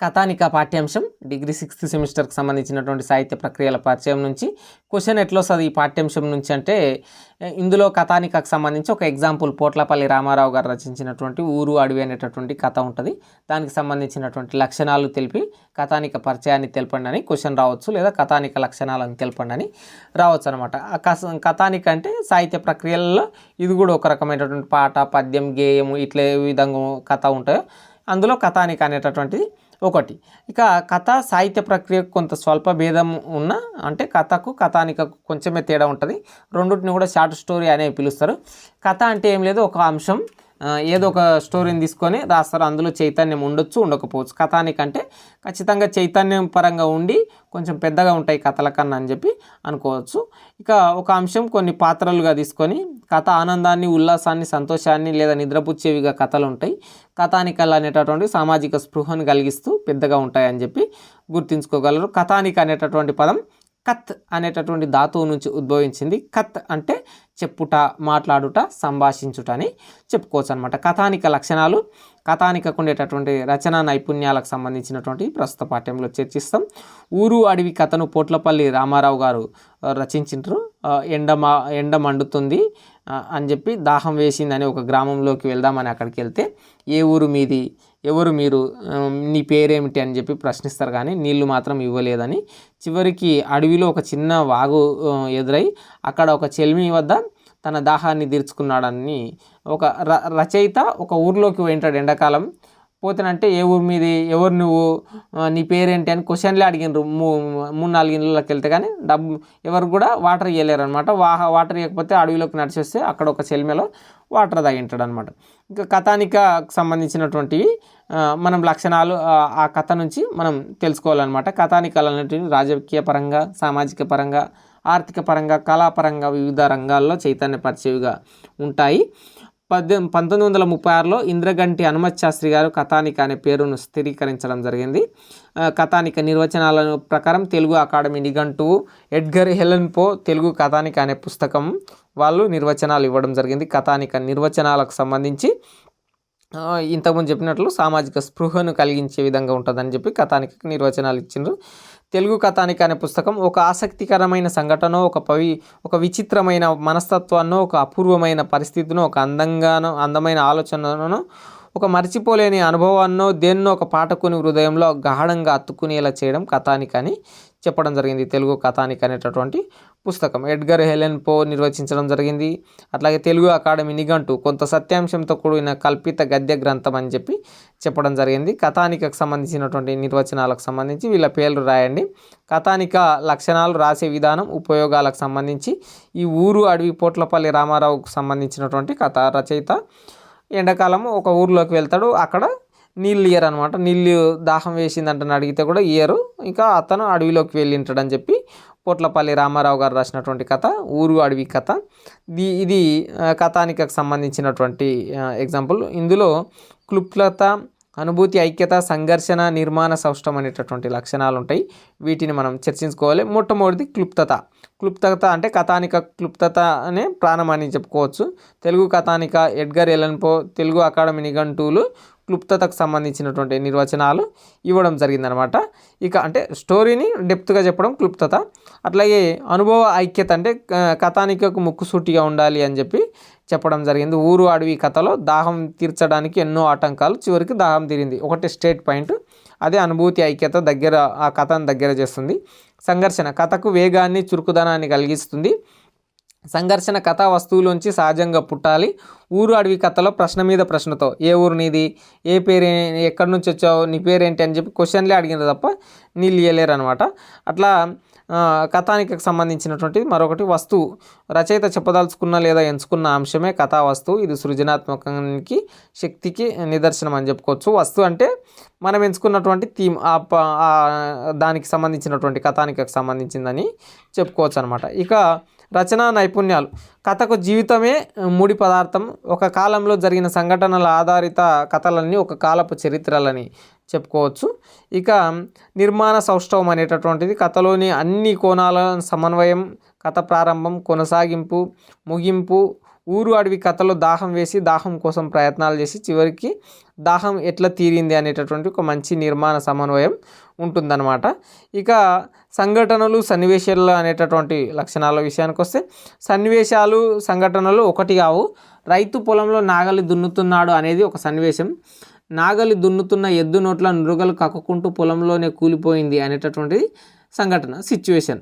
కథానిక పాఠ్యాంశం degree 6th సెమిస్టర్కి సంబంధించినటువంటి సాహిత్య ప్రక్రియల పరిచయం నుంచి క్వశ్చన్ ఎట్లా వస్తుంది ఈ పాఠ్యాంశం నుంచి అంటే ఇందులో కథానికకు సంబంధించి ఒక ఎగ్జాంపుల్ పోట్లపల్లి రామారావు గారు రచించినటువంటి ఊరు అడవి అనేటటువంటి కథ ఉంటుంది. దానికి సంబంధించినటువంటి లక్షణాలు తెలిపి కథానిక పరిచయాన్ని తెలపండి అని క్వశ్చన్ రావచ్చు, లేదా కథానిక లక్షణాలను తెలపండి అని రావచ్చు అనమాట. కథానిక అంటే సాహిత్య ప్రక్రియలలో ఇది కూడా ఒక రకమైనటువంటి పాట, పద్యం, గేయము ఇట్లా ఏ విధంగా కథ ఉంటాయో అందులో కథానిక అనేటటువంటిది ఒకటి. ఇక కథ సాహిత్య ప్రక్రియకు కొంత స్వల్ప భేదం ఉన్న, అంటే కథకు కథానికకు కొంచెమే తేడా ఉంటుంది. రెండింటిని కూడా షార్ట్ స్టోరీ అనే పిలుస్తారు. కథ అంటే ఏం లేదు, ఒక అంశం ఏదో ఒక స్టోరీని తీసుకొని రాస్తారు. అందులో చైతన్యం ఉండొచ్చు, ఉండకపోవచ్చు. కథానిక అంటే ఖచ్చితంగా చైతన్యం పరంగా ఉండి కొంచెం పెద్దగా ఉంటాయి కథల కన్నా అని చెప్పి అనుకోవచ్చు. ఇక ఒక అంశం కొన్ని పాత్రలుగా తీసుకొని కథ ఆనందాన్ని, ఉల్లాసాన్ని, సంతోషాన్ని లేదా నిద్రపుచ్చేవిగా కథలు ఉంటాయి. కథానికలు అనేటటువంటి సామాజిక స్పృహను కలిగిస్తూ పెద్దగా ఉంటాయని చెప్పి గుర్తుంచుకోగలరు. కథానిక అనేటటువంటి పదం కత్ అనేటటువంటి ధాతువు నుంచి ఉద్భవించింది. కత్ అంటే చెప్పుట, మాట్లాడుట, సంభాషించుట అని చెప్పుకోవచ్చు అనమాట. కథానిక లక్షణాలు, కథానికకు ఉండేటటువంటి రచనా నైపుణ్యాలకు సంబంధించినటువంటి ప్రస్తుత పాఠ్యంలో చర్చిస్తాం. ఊరు అడవి కథను పోట్లపల్లి రామారావు గారు రచించారు. ఎండ మండుతుంది అని చెప్పి దాహం వేసిందని ఒక గ్రామంలోకి వెళ్దామని అక్కడికి వెళ్తే ఏ ఊరు మీది, ఎవరు మీరు, నీ పేరేమిటి అని చెప్పి ప్రశ్నిస్తారు, కానీ నీళ్లు మాత్రం ఇవ్వలేదని. చివరికి అడవిలో ఒక చిన్న వాగు ఎదురై అక్కడ ఒక చెల్మి వద్ద తన దాహాన్ని తీర్చుకున్నాడని ఒక రచయిత ఒక ఊర్లోకి పోయింటాడు ఎండాకాలం. పోతేనంటే ఏ ఊరు మీది, ఎవరు నువ్వు, నీ పేరేంటి అని క్వశ్చన్లే అడిగినారు. 3-4 ఇళ్ళకి వెళ్తే కానీ ఎవరు కూడా వాటర్ ఇవ్వలేరు అనమాట. వాటర్ ఇవ్వకపోతే అడవిలోకి నడిచేస్తే అక్కడ ఒక చెల్మెలో వాటర్ తాగింటాడు అనమాట. ఇంకా కథానికకు సంబంధించినటువంటివి మనం లక్షణాలు ఆ కథ నుంచి మనం తెలుసుకోవాలన్నమాట. కథానికలు అనేటివి రాజకీయ పరంగా, సామాజిక పరంగా, ఆర్థిక పరంగా, కళాపరంగా వివిధ రంగాల్లో చైతన్యపరిచేవిగా ఉంటాయి. 1936లో ఇంద్రగంటి హనుమత్ శాస్త్రి గారు కథానిక అనే పేరును స్థిరీకరించడం జరిగింది. కథానిక నిర్వచనాల ప్రకారం తెలుగు అకాడమీ నిఘంటువు, ఎడ్గర్ హెలెన్ పో తెలుగు కథానిక అనే పుస్తకం వాళ్ళు నిర్వచనాలు ఇవ్వడం జరిగింది. కథానిక నిర్వచనాలకు సంబంధించి ఇంతకుముందు చెప్పినట్లు సామాజిక స్పృహను కలిగించే విధంగా ఉంటుందని చెప్పి కథానిక నిర్వచనాలు ఇచ్చిండ్రు. తెలుగు కథానిక అనే పుస్తకం ఒక ఆసక్తికరమైన సంఘటన, ఒక విచిత్రమైన మనస్తత్వాన్నో, ఒక అపూర్వమైన పరిస్థితినో, ఒక అందమైన ఆలోచనను, ఒక మర్చిపోలేని అనుభవాన్నో, దేన్నో ఒక పాఠకుని హృదయంలో గాఢంగా అత్తుకునేలా చేయడం కథానిక అని చెప్పడం జరిగింది. తెలుగు కథానిక అనేటటువంటి పుస్తకం ఎడ్గర్ హెలెన్ పో నిర్వచించడం జరిగింది. అట్లాగే తెలుగు అకాడమీ నిఘంటు కొంత సత్యాంశంతో కూడిన కల్పిత గద్య గ్రంథం అని చెప్పి చెప్పడం జరిగింది. కథానికకు సంబంధించినటువంటి నిర్వచనాలకు సంబంధించి వీళ్ళ పేర్లు రాయండి. కథానిక లక్షణాలు, రాసే విధానం, ఉపయోగాలకు సంబంధించి ఈ ఊరు అడవి పోట్లపల్లి రామారావుకు సంబంధించినటువంటి కథ. రచయిత ఎండాకాలం ఒక ఊర్లోకి వెళ్తాడు, అక్కడ నీళ్ళు ఇయ్యరు అనమాట. నీళ్ళు దాహం వేసిందంటని అడిగితే కూడా ఇయ్యరు. ఇంకా అతను అడవిలోకి వెళ్ళింటాడని చెప్పి పోట్లపల్లి రామారావు గారు రాసినటువంటి కథ ఊరు అడవి కథ. ఇది కథానికకు సంబంధించినటువంటి ఎగ్జాంపుల్. ఇందులో క్లుప్తత, అనుభూతి, ఐక్యత, సంఘర్షణ, నిర్మాణ సౌష్టం అనేటటువంటి లక్షణాలు ఉంటాయి. వీటిని మనం చర్చించుకోవాలి. మొట్టమొదటిది క్లుప్తత. క్లుప్తత అంటే కథానిక క్లుప్తత అనే ప్రాణం అని చెప్పుకోవచ్చు. తెలుగు కథానిక ఎడ్గర్ హెలెన్ పో తెలుగు అకాడమీ నిఘంటువులు క్లుప్తతకు సంబంధించినటువంటి నిర్వచనాలు ఇవ్వడం జరిగిందనమాట. ఇక అంటే స్టోరీని డెప్త్గా చెప్పడం క్లుప్తత. అట్లాగే అనుభవ ఐక్యత అంటే కథానికకు ముక్కుసూటిగా ఉండాలి అని చెప్పి చెప్పడం జరిగింది. ఊరు అడవి కథలో దాహం తీర్చడానికి ఎన్నో ఆటంకాలు, చివరికి దాహం తీరింది, ఒకటి స్టేట్ పాయింట్. అదే అనుభూతి, ఐక్యత దగ్గర ఆ కథను దగ్గర చేస్తుంది. సంఘర్షణ కథకు వేగాన్ని, చురుకుదనాన్ని కలిగిస్తుంది. సంఘర్షణ కథా వస్తువులోంచి సహజంగా పుట్టాలి. ఊరు అడవి కథలో ప్రశ్న మీద ప్రశ్నతో ఏ ఊరు నీది, ఏ పేరు, ఎక్కడి నుంచి వచ్చావు, నీ పేరేంటి అని చెప్పి క్వశ్చన్లే అడిగినారు తప్ప నీళ్ళు ఇవ్వలేరు అనమాట. అట్లా కథానికకు సంబంధించినటువంటి మరొకటి వస్తువు. రచయిత చెప్పదలుచుకున్న లేదా ఎంచుకున్న అంశమే కథా వస్తువు. ఇది సృజనాత్మకానికి, శక్తికి నిదర్శనం అని చెప్పుకోవచ్చు. వస్తువు అంటే మనం ఎంచుకున్నటువంటి థీమ్, దానికి సంబంధించినటువంటి కథానికకు సంబంధించిందని చెప్పుకోవచ్చు అనమాట. ఇక రచనా నైపుణ్యాలు. కథకు జీవితమే ముడి పదార్థం. ఒక కాలంలో జరిగిన సంఘటనల ఆధారిత కథలన్నీ ఒక కాలపు చరిత్రలని చెప్పుకోవచ్చు. ఇక నిర్మాణ సౌష్ఠవం అనేటటువంటిది కథలోని అన్ని కోణాల సమన్వయం, కథ ప్రారంభం, కొనసాగింపు, ముగింపు, ఊరు అడవి కథలో దాహం వేసి దాహం కోసం ప్రయత్నాలు చేసి చివరికి దాహం ఎట్లా తీరింది అనేటటువంటి ఒక మంచి నిర్మాణ సమన్వయం ఉంటుందన్నమాట. ఇక సంఘటనలు సన్నివేశాలు అనేటటువంటి లక్షణాల విషయానికి వస్తే, సన్నివేశాలు సంఘటనలు ఒకటి కావు. రైతు పొలంలో నాగలి దున్నుతున్నాడు అనేది ఒక సన్నివేశం. నాగలి దున్నుతున్న ఎద్దు నోట్ల నురుగలు కక్కుకుంటూ పొలంలోనే కూలిపోయింది అనేటటువంటిది సంఘటన, సిచ్యువేషన్.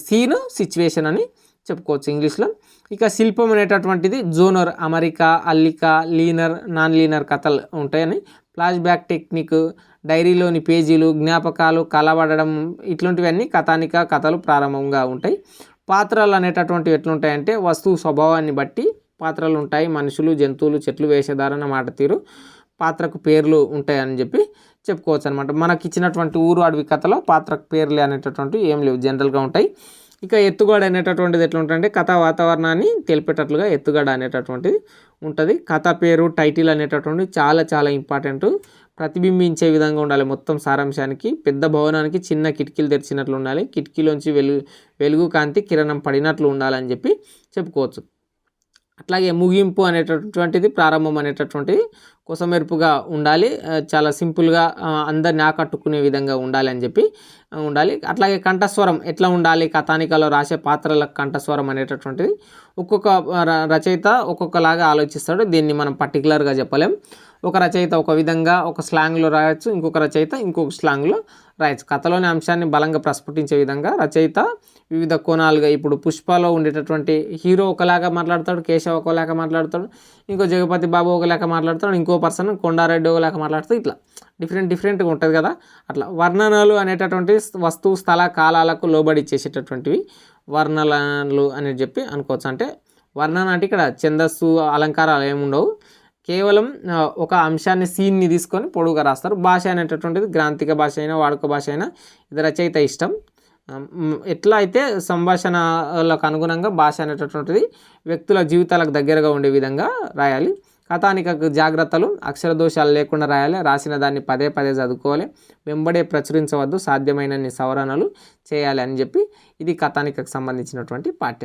సీన్, సిచ్యువేషన్ అని చెప్పుకోవచ్చు ఇంగ్లీష్లో. ఇక శిల్పం అనేటటువంటిది జోనర్, అమరిక, అల్లిక, లీనర్, నాన్ లీనర్ కథలు ఉంటాయని. ఫ్లాష్ బ్యాక్ టెక్నిక్, డైరీలోని పేజీలు, జ్ఞాపకాలు, కలబడడం, ఇట్లాంటివన్నీ కథానిక కథలు ప్రారంభంగా ఉంటాయి. పాత్రలు అనేటటువంటివి ఎట్లుంటాయంటే వస్తువు స్వభావాన్ని బట్టి పాత్రలు ఉంటాయి. మనుషులు, జంతువులు, చెట్లు, వేషధారణ, మాట తీరు, పాత్రకు పేర్లు ఉంటాయని చెప్పి చెప్పుకోవచ్చు అనమాట. మనకి ఇచ్చినటువంటి ఊరు అడవి కథలో పాత్రకు పేర్లు అనేటటువంటివి ఏం లేవు, జనరల్గా ఉంటాయి. ఇక ఎత్తుగడ అనేటటువంటిది ఎట్లా ఉంటుందంటే కథా వాతావరణాన్ని తెలిపేటట్లుగా ఎత్తుగడ అనేటటువంటిది ఉంటుంది. కథ పేరు, టైటిల్ అనేటటువంటిది చాలా చాలా ఇంపార్టెంట్. ప్రతిబింబించే విధంగా ఉండాలి మొత్తం సారాంశానికి. పెద్ద భవనానికి చిన్న కిటికీలు తెరిచినట్లు ఉండాలి. కిటికీలోంచి వెలుగు కాంతి కిరణం పడినట్లు ఉండాలని చెప్పి చెప్పుకోవచ్చు. అట్లాగే ముగింపు అనేటటువంటిది, ప్రారంభం అనేటటువంటిది కొసమెరుపుగా ఉండాలి. చాలా సింపుల్గా అందరిని ఆకట్టుకునే విధంగా ఉండాలి అని చెప్పి ఉండాలి. అట్లాగే కంఠస్వరం ఎట్లా ఉండాలి, కథానికలో రాసే పాత్రల కంఠస్వరం అనేటటువంటిది ఒక్కొక్క రచయిత ఒక్కొక్కలాగా ఆలోచిస్తాడు. దీన్ని మనం పర్టికులర్గా చెప్పలేం. ఒక రచయిత ఒక విధంగా ఒక స్లాంగ్లో రాయొచ్చు, ఇంకొక రచయిత ఇంకొక స్లాంగ్లో రాయొచ్చు. కథలోని అంశాన్ని బలంగా ప్రస్ఫుటించే విధంగా రచయిత వివిధ కోణాలుగా, ఇప్పుడు పుష్పలో ఉండేటటువంటి హీరో ఒకలాగా మాట్లాడతాడు, కేశవ్ ఒకలాగా మాట్లాడతాడు, ఇంకో జగపతి బాబు ఒకలాగా మాట్లాడతాడు, ఇంకో పర్సన్ కొండారెడ్డి ఒకలాగా మాట్లాడుతూ, ఇట్లా డిఫరెంట్గా ఉంటుంది కదా. అట్లా వర్ణనలు అనేటటువంటి వస్తువు, స్థల, కాలాలకు లోబడి చేసేటటువంటివి వర్ణనలు అని చెప్పి అనుకోవచ్చు. అంటే వర్ణన అంటే ఇక్కడ ఛందస్సు, అలంకారాలు ఏముండవు, కేవలం ఒక అంశాన్ని, సీన్ని తీసుకొని పొడుగుగా రాస్తారు. భాష అనేటటువంటిది గ్రాంథిక భాష అయినా వాడుక భాష అయినా ఇది రచయిత ఇష్టం. ఎట్లా అయితే సంభాషణలకు అనుగుణంగా భాష అనేటటువంటిది వ్యక్తుల జీవితాలకు దగ్గరగా ఉండే విధంగా రాయాలి. కథానికకు జాగ్రత్తలు, అక్షర దోషాలు లేకుండా రాయాలి. రాసిన దాన్ని పదే పదే చదువుకోవాలి. వెంబడే ప్రచురించవద్దు, సాధ్యమైనన్ని సవరణలు చేయాలి అని చెప్పి ఇది కథానికకు సంబంధించినటువంటి పాఠ్యం.